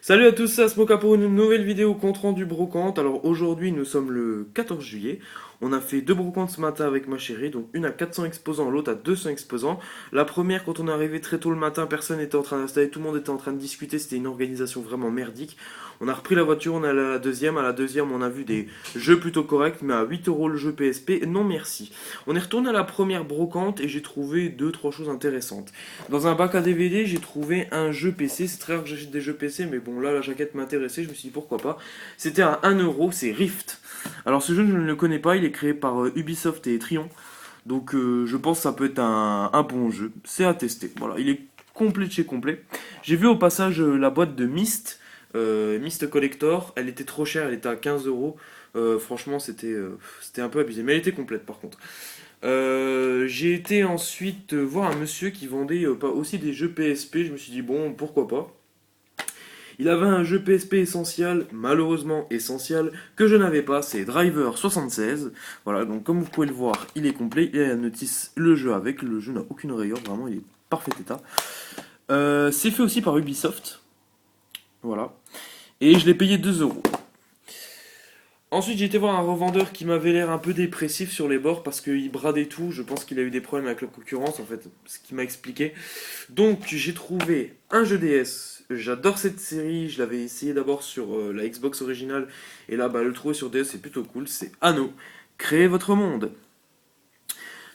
Salut à tous, c'est Asmoka pour une nouvelle vidéo compte rendu brocante. Alors aujourd'hui nous sommes le 14 juillet. On a fait deux brocantes ce matin avec ma chérie, donc une à 400 exposants, l'autre à 200 exposants. La première, quand on est arrivé très tôt le matin, personne n'était en train d'installer, tout le monde était en train de discuter, c'était une organisation vraiment merdique. On a repris la voiture, on est allé à la deuxième on a vu des jeux plutôt corrects, mais à 8 euros le jeu PSP, non merci. On est retourné à la première brocante et j'ai trouvé deux trois choses intéressantes. Dans un bac à DVD, j'ai trouvé un jeu PC. C'est très rare que j'achète des jeux PC, mais bon, là, la jaquette m'intéressait. Je me suis dit pourquoi pas. C'était à 1 euro, c'est Rift. Alors, ce jeu, je ne le connais pas. Il est créé par Ubisoft et Trion. Donc, je pense que ça peut être un bon jeu. C'est à tester. Voilà, il est complet de chez complet. J'ai vu au passage la boîte de Myst. Myst Collector. Elle était trop chère, elle était à 15 euros. Franchement, c'était un peu abusé. Mais elle était complète par contre. J'ai été ensuite voir un monsieur qui vendait aussi des jeux PSP. Je me suis dit, bon, pourquoi pas. Il avait un jeu PSP essentiel, malheureusement essentiel, que je n'avais pas, c'est Driver 76. Voilà, donc comme vous pouvez le voir, il est complet. Il y a la notice, le jeu avec. Le jeu n'a aucune rayure, vraiment, il est parfait état. C'est fait aussi par Ubisoft. Voilà. Et je l'ai payé 2 euros. Ensuite, j'ai été voir un revendeur qui m'avait l'air un peu dépressif sur les bords parce qu'il bradait tout. Je pense qu'il a eu des problèmes avec la concurrence, en fait, ce qu'il m'a expliqué. Donc, j'ai trouvé un jeu DS. J'adore cette série. Je l'avais essayé d'abord sur la Xbox originale. Et là, le trouver sur DS, c'est plutôt cool. C'est Anno. Créez votre monde.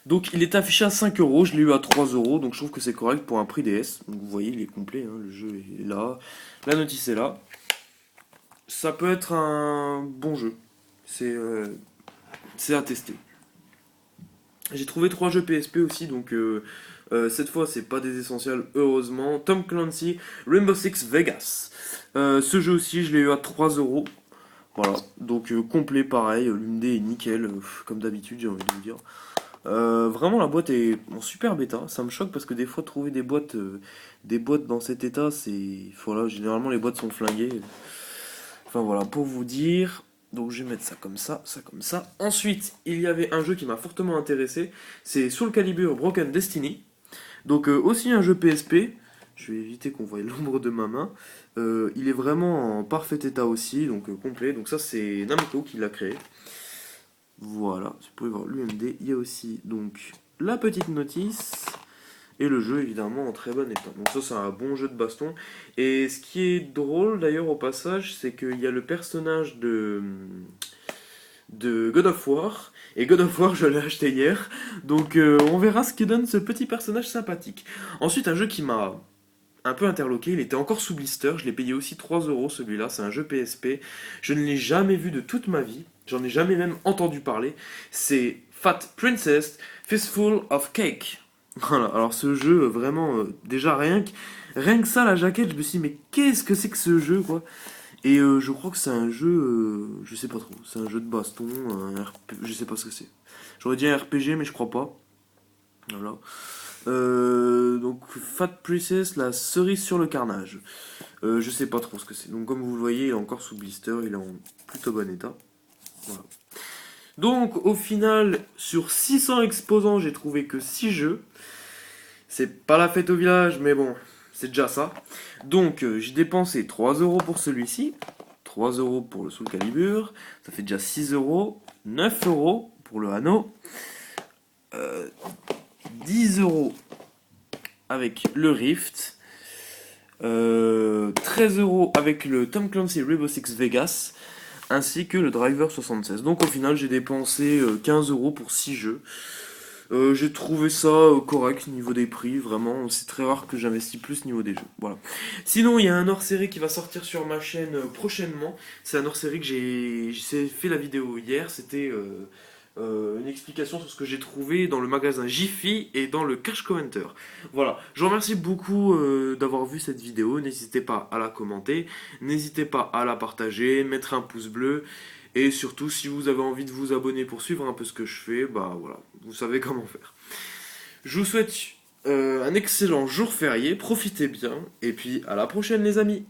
Donc, il est affiché à 5 euros. Je l'ai eu à 3 euros. Donc, je trouve que c'est correct pour un prix DS. Donc, vous voyez, il est complet, hein. Le jeu est là. La notice est là. Ça peut être un bon jeu. C'est c'est à tester. J'ai trouvé trois jeux PSP aussi, donc cette fois c'est pas des essentiels, heureusement. Tom Clancy, Rainbow Six Vegas. Ce jeu aussi, je l'ai eu à 3 euros. Voilà, donc complet pareil, l'UMD est nickel, comme d'habitude, j'ai envie de vous dire. Vraiment, la boîte est en super bêta. Ça me choque parce que des fois, trouver des boîtes dans cet état, c'est. Voilà, généralement les boîtes sont flinguées. Enfin voilà, pour vous dire. Donc je vais mettre ça comme ça, ça comme ça. Ensuite, il y avait un jeu qui m'a fortement intéressé. C'est Soul Calibur Broken Destiny. Donc aussi un jeu PSP. Je vais éviter qu'on voie l'ombre de ma main. Il est vraiment en parfait état aussi, donc complet. Donc ça c'est Namco qui l'a créé. Voilà, vous pouvez voir l'UMD. Il y a aussi donc la petite notice. Et le jeu évidemment en très bon état. Donc ça c'est un bon jeu de baston. Et ce qui est drôle d'ailleurs au passage, c'est qu'il y a le personnage de God of War. Et God of War je l'ai acheté hier. Donc on verra ce qui donne ce petit personnage sympathique. Ensuite un jeu qui m'a un peu interloqué, il était encore sous blister. Je l'ai payé aussi 3 euros celui-là. C'est un jeu PSP. Je ne l'ai jamais vu de toute ma vie. J'en ai jamais même entendu parler. C'est Fat Princess Fistful of Cake. Voilà, alors ce jeu, vraiment, déjà rien que ça, la jaquette, je me suis dit, mais qu'est-ce que c'est que ce jeu, quoi? Et je crois que c'est un jeu, je sais pas trop, c'est un jeu de baston, je sais pas ce que c'est. J'aurais dit un RPG, mais je crois pas. Voilà. Donc, Fat Princess, la cerise sur le carnage. Je sais pas trop ce que c'est. Donc, comme vous le voyez, il est encore sous blister, il est en plutôt bon état. Voilà. Donc, au final, sur 600 exposants, j'ai trouvé que 6 jeux. C'est pas la fête au village, mais bon, c'est déjà ça. Donc, j'ai dépensé 3 euros pour celui-ci, 3 euros pour le Soul Calibur, ça fait déjà 6 euros, 9 euros pour le Anneau, 10 euros avec le Rift, 13 euros avec le Tom Clancy Rainbow Six Vegas, ainsi que le Driver 76. Donc au final, j'ai dépensé 15 euros pour 6 jeux. J'ai trouvé ça correct niveau des prix, vraiment, c'est très rare que j'investis plus niveau des jeux. Voilà. Sinon, il y a un hors-série qui va sortir sur ma chaîne prochainement. C'est un hors-série que j'ai fait la vidéo hier. C'était une explication sur ce que j'ai trouvé dans le magasin Jiffy et dans le Cash Commenter. Voilà. Je vous remercie beaucoup d'avoir vu cette vidéo. N'hésitez pas à la commenter, n'hésitez pas à la partager, mettre un pouce bleu. Et surtout, si vous avez envie de vous abonner pour suivre un peu ce que je fais, bah voilà, vous savez comment faire. Je vous souhaite un excellent jour férié, profitez bien, et puis à la prochaine les amis.